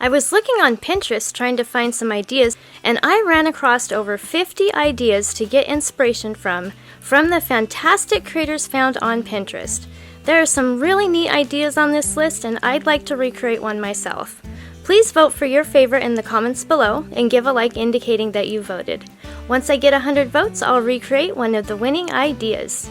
I was looking on Pinterest trying to find some ideas, and I ran across over 50 ideas to get inspiration from the fantastic creators found on Pinterest. There are some really neat ideas on this list, and I'd like to recreate one myself. Please vote for your favorite in the comments below and give a like indicating that you voted. Once I get 100 votes, I'll recreate one of the winning ideas.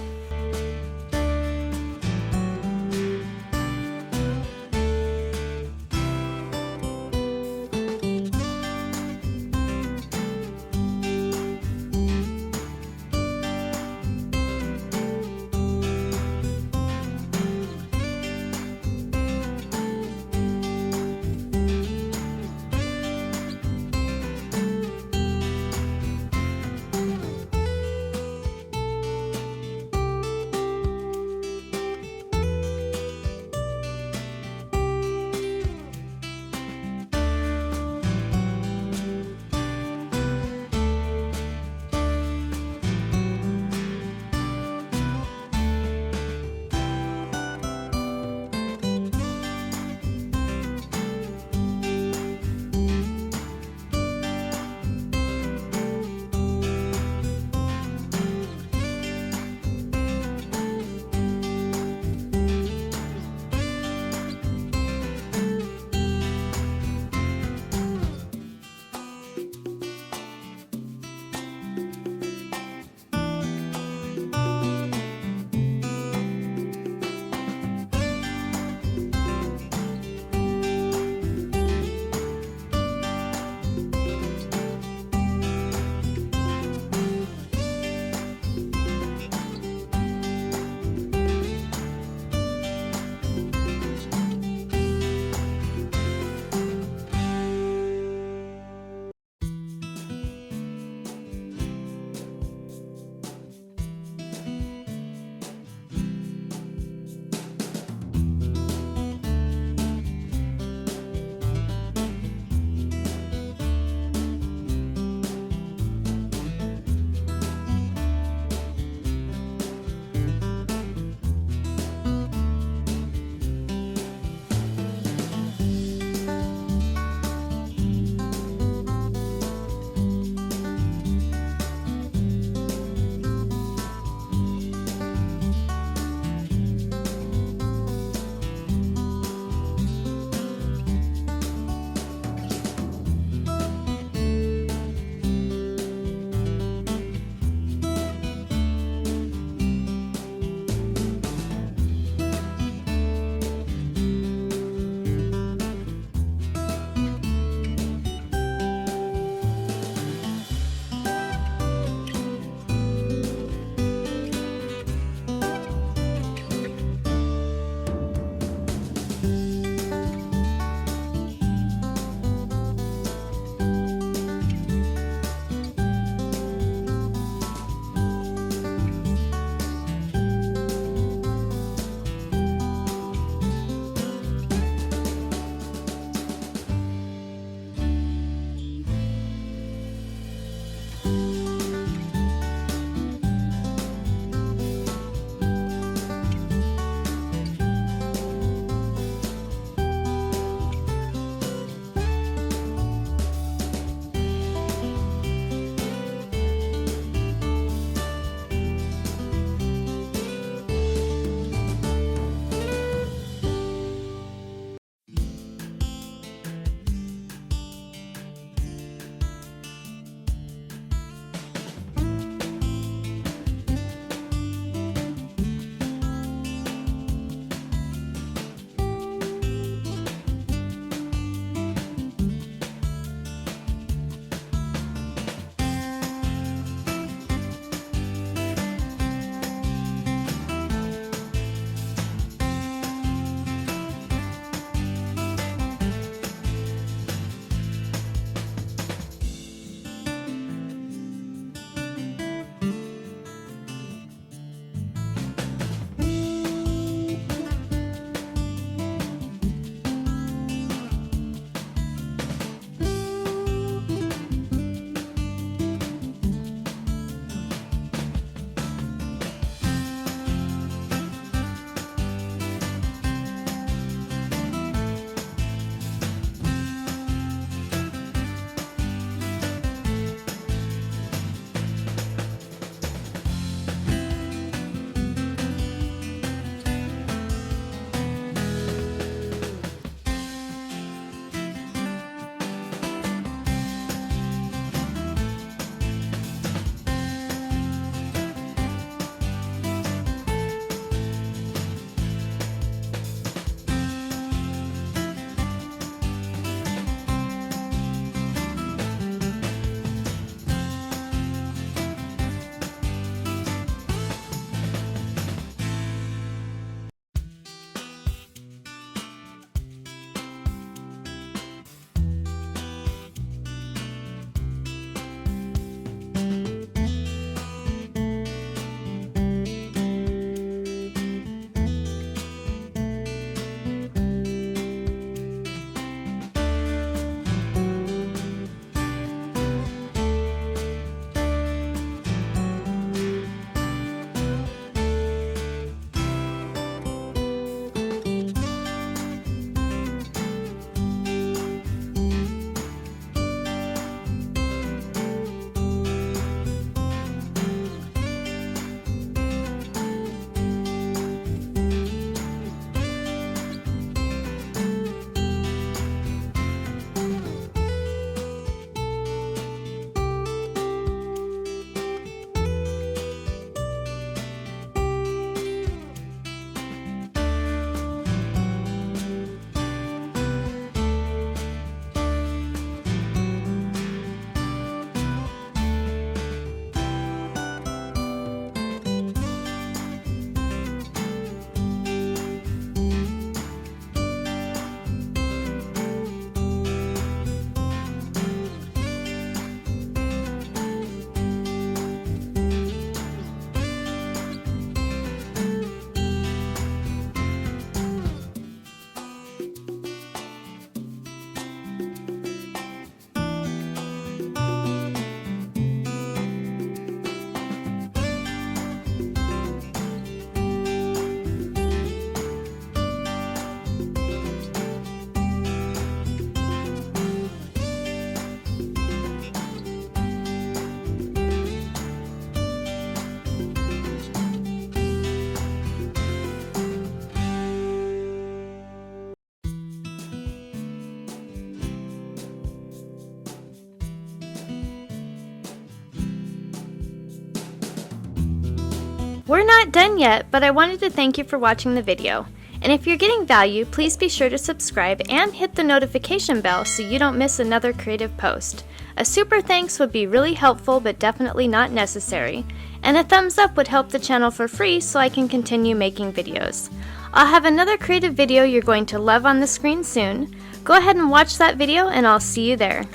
We're not done yet, but I wanted to thank you for watching the video. And if you're getting value, please be sure to subscribe and hit the notification bell so you don't miss another creative post. A super thanks would be really helpful but definitely not necessary. And a thumbs up would help the channel for free so I can continue making videos. I'll have another creative video you're going to love on the screen soon. Go ahead and watch that video and I'll see you there.